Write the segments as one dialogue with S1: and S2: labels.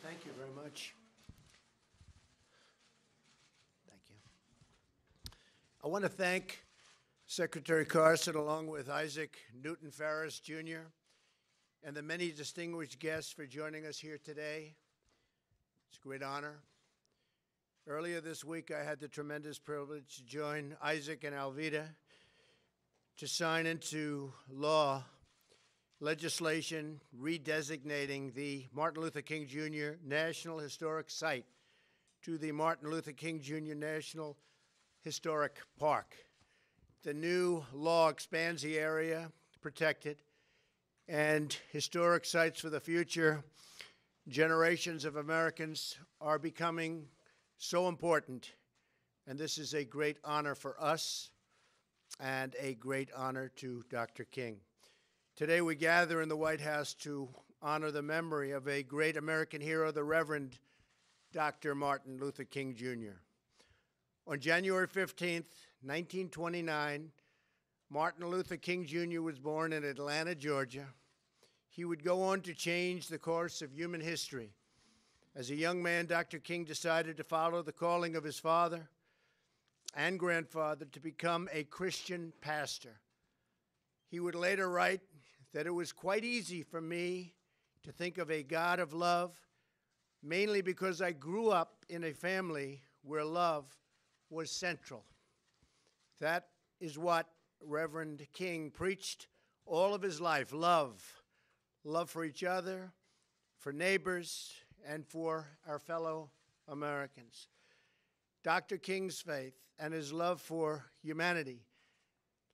S1: Thank you very much. Thank you. I want to thank Secretary Carson, along with Isaac Newton Ferris, Jr., and the many distinguished guests for joining us here today. It's a great honor. Earlier this week, I had the tremendous privilege to join Isaac and Alveda to sign into law legislation redesignating the Martin Luther King Jr. National Historic Site to the Martin Luther King Jr. National Historic Park. The new law expands the area protected, and historic sites for the future generations of Americans are becoming so important, and this is a great honor for us and a great honor to Dr. King. Today we gather in the White House to honor the memory of a great American hero, the Reverend Dr. Martin Luther King Jr. On January 15th, 1929, Martin Luther King Jr. was born in Atlanta, Georgia. He would go on to change the course of human history. As a young man, Dr. King decided to follow the calling of his father and grandfather to become a Christian pastor. He would later write that it was quite easy for me to think of a God of love, mainly because I grew up in a family where love was central. That is what Reverend King preached all of his life: love. Love for each other, for neighbors, and for our fellow Americans. Dr. King's faith and his love for humanity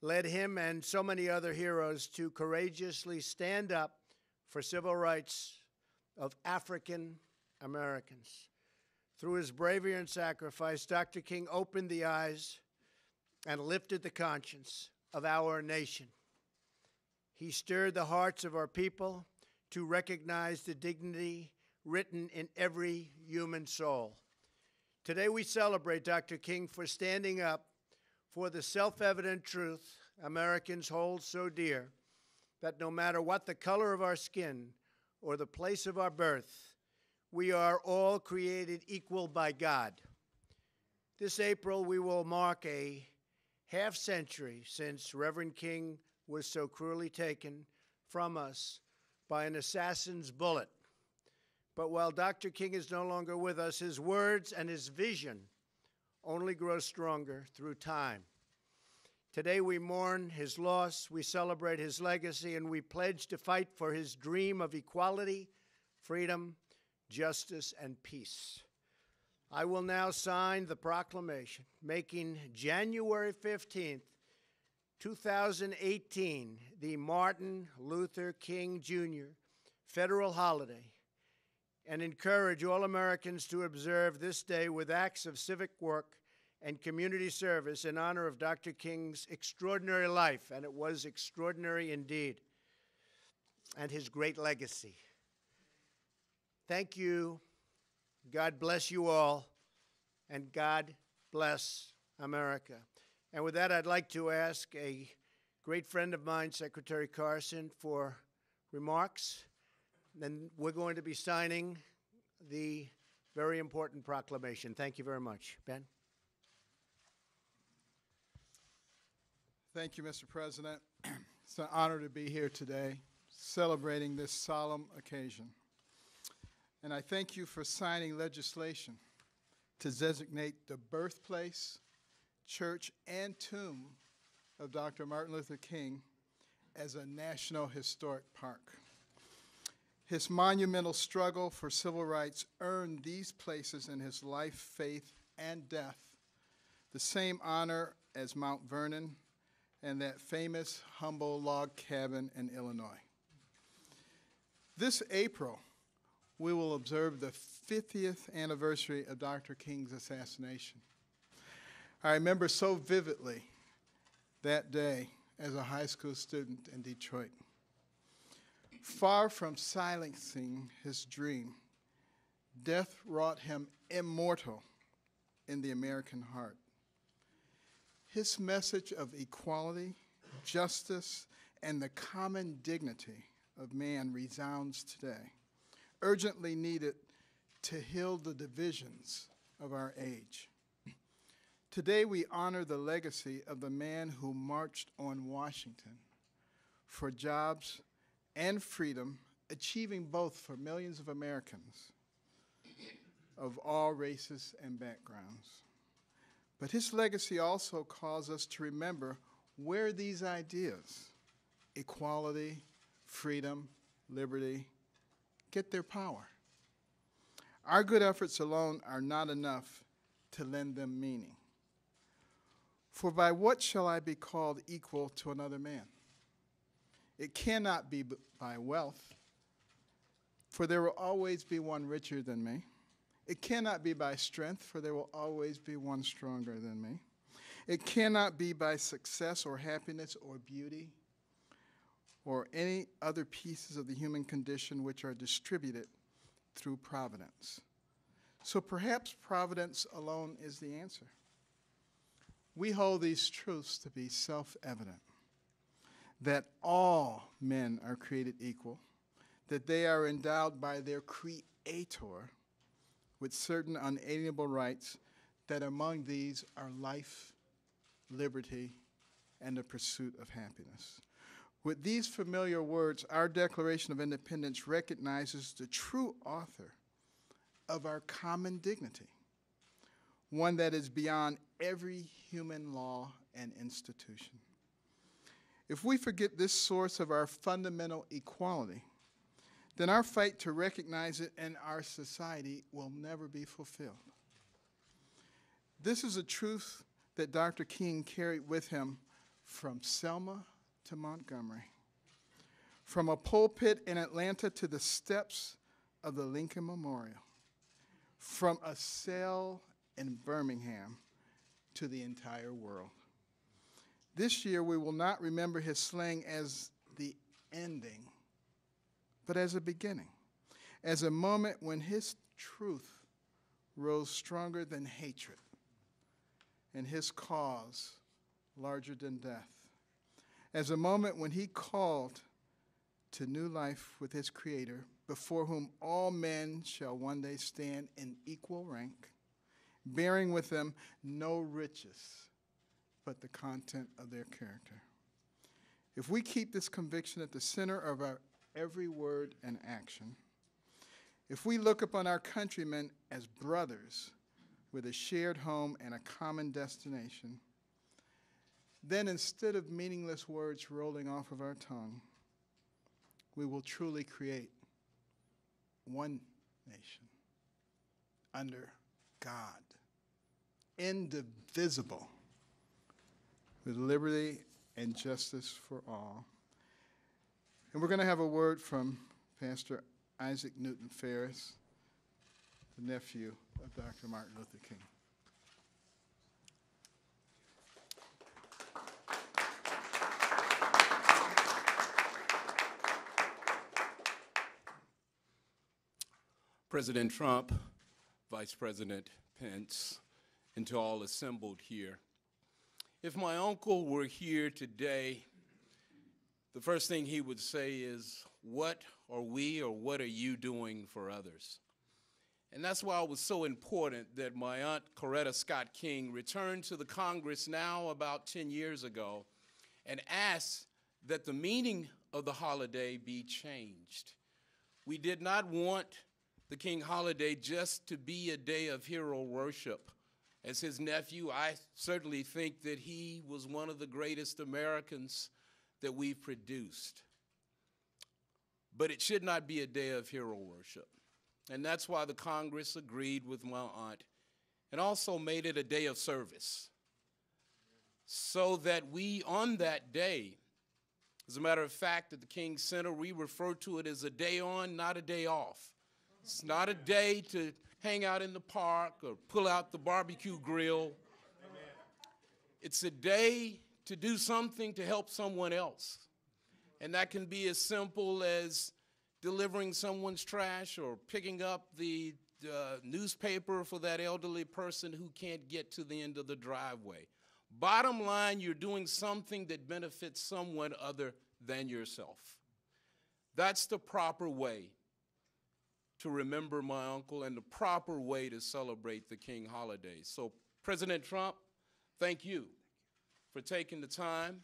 S1: led him and so many other heroes to courageously stand up for civil rights of African Americans. Through his bravery and sacrifice, Dr. King opened the eyes and lifted the conscience of our nation. He stirred the hearts of our people to recognize the dignity written in every human soul. Today we celebrate Dr. King for standing up for the self-evident truth Americans hold so dear, that no matter what the color of our skin or the place of our birth, we are all created equal by God. This April, we will mark a half-century since Reverend King was so cruelly taken from us by an assassin's bullet. But while Dr. King is no longer with us, his words and his vision only grow stronger through time. Today we mourn his loss, we celebrate his legacy, and we pledge to fight for his dream of equality, freedom, justice, and peace. I will now sign the proclamation making January 15th, 2018, the Martin Luther King Jr. federal holiday, and encourage all Americans to observe this day with acts of civic work and community service in honor of Dr. King's extraordinary life, and it was extraordinary indeed, and his great legacy. Thank you. God bless you all, and God bless America. And with that, I'd like to ask a great friend of mine, Secretary Carson, for remarks. Then we're going to be signing the very important proclamation. Thank you very much. Ben?
S2: Thank you, Mr. President. It's an honor to be here today, celebrating this solemn occasion. And I thank you for signing legislation to designate the birthplace, church, and tomb of Dr. Martin Luther King as a National Historic Park. His monumental struggle for civil rights earned these places in his life, faith, and death the same honor as Mount Vernon and that famous humble log cabin in Illinois. This April, we will observe the 50th anniversary of Dr. King's assassination. I remember so vividly that day as a high school student in Detroit. Far from silencing his dream, death wrought him immortal in the American heart. His message of equality, justice, and the common dignity of man resounds today, urgently needed to heal the divisions of our age. Today we honor the legacy of the man who marched on Washington for jobs and freedom, achieving both for millions of Americans of all races and backgrounds. But his legacy also calls us to remember where these ideas, equality, freedom, liberty, get their power. Our good efforts alone are not enough to lend them meaning. For by what shall I be called equal to another man? It cannot be by wealth, for there will always be one richer than me. It cannot be by strength, for there will always be one stronger than me. It cannot be by success or happiness or beauty or any other pieces of the human condition which are distributed through providence. So perhaps providence alone is the answer. We hold these truths to be self-evident, that all men are created equal, that they are endowed by their Creator with certain unalienable rights, that among these are life, liberty, and the pursuit of happiness. With these familiar words, our Declaration of Independence recognizes the true author of our common dignity, one that is beyond every human law and institution. If we forget this source of our fundamental equality, then our fight to recognize it in our society will never be fulfilled. This is a truth that Dr. King carried with him from Selma to Montgomery, from a pulpit in Atlanta to the steps of the Lincoln Memorial, from a cell in Birmingham to the entire world. This year, we will not remember his slaying as the ending, but as a beginning, as a moment when his truth rose stronger than hatred and his cause larger than death, as a moment when he called to new life with his Creator, before whom all men shall one day stand in equal rank, bearing with them no riches but the content of their character. If we keep this conviction at the center of our every word and action, if we look upon our countrymen as brothers with a shared home and a common destination, then instead of meaningless words rolling off of our tongue, we will truly create one nation under God, indivisible, with liberty and justice for all. And we're going to have a word from Pastor Isaac Newton Ferris, the nephew of Dr. Martin Luther King.
S3: President Trump, Vice President Pence, and to all assembled here. If my uncle were here today, the first thing he would say is, what are we or what are you doing for others? And that's why it was so important that my aunt Coretta Scott King returned to the Congress now about 10 years ago and asked that the meaning of the holiday be changed. We did not want the King holiday just to be a day of hero worship. As his nephew, I certainly think that he was one of the greatest Americans that we've produced. But it should not be a day of hero worship. And that's why the Congress agreed with my aunt and also made it a day of service. So that we, on that day, as a matter of fact, at the King Center, we refer to it as a day on, not a day off. It's not a day to hang out in the park or pull out the barbecue grill. Amen. It's a day to do something to help someone else. And that can be as simple as delivering someone's trash or picking up the newspaper for that elderly person who can't get to the end of the driveway. Bottom line, you're doing something that benefits someone other than yourself. That's the proper way to remember my uncle and the proper way to celebrate the King holidays. So President Trump, thank you for taking the time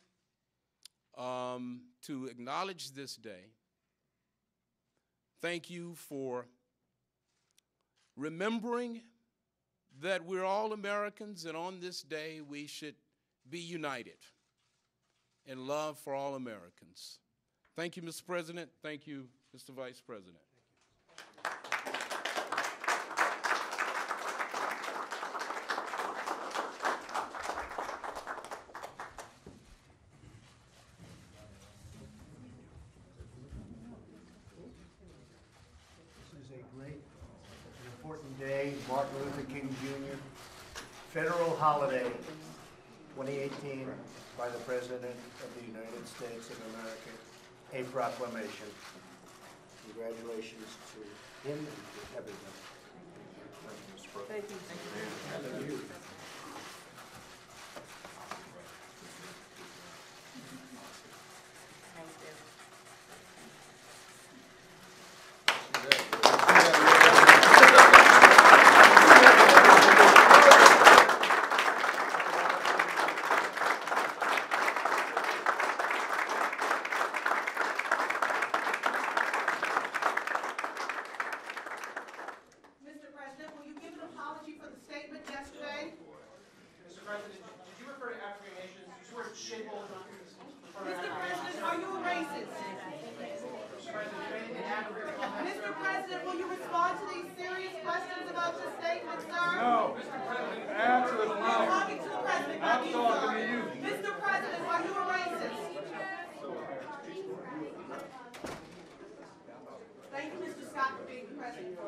S3: to acknowledge this day. Thank you for remembering that we're all Americans, and on this day we should be united in love for all Americans. Thank you, Mr. President. Thank you, Mr. Vice President.
S1: This is a great and important day, Martin Luther King Jr. Federal holiday 2018 by the President of the United States of America, a proclamation. Congratulations to him and to everybody. Thank you. Thank you.
S4: Mr. President, will you give an apology for the statement yesterday?
S5: Mr. President, did you refer to African nations? You swear shithole.
S4: Mr. President, are you a racist?
S5: Mr. President, if anything happened to
S4: Mr. President, will you respond to these serious questions about your statement, sir?
S6: No, Mr. President, answer is
S4: I'm
S6: no.
S4: talking to the President, not
S6: I'm
S4: you,
S6: talking
S4: sir.
S6: to you.
S4: Mr. President, are you a racist? Thank you, Mr. Scott, for being present.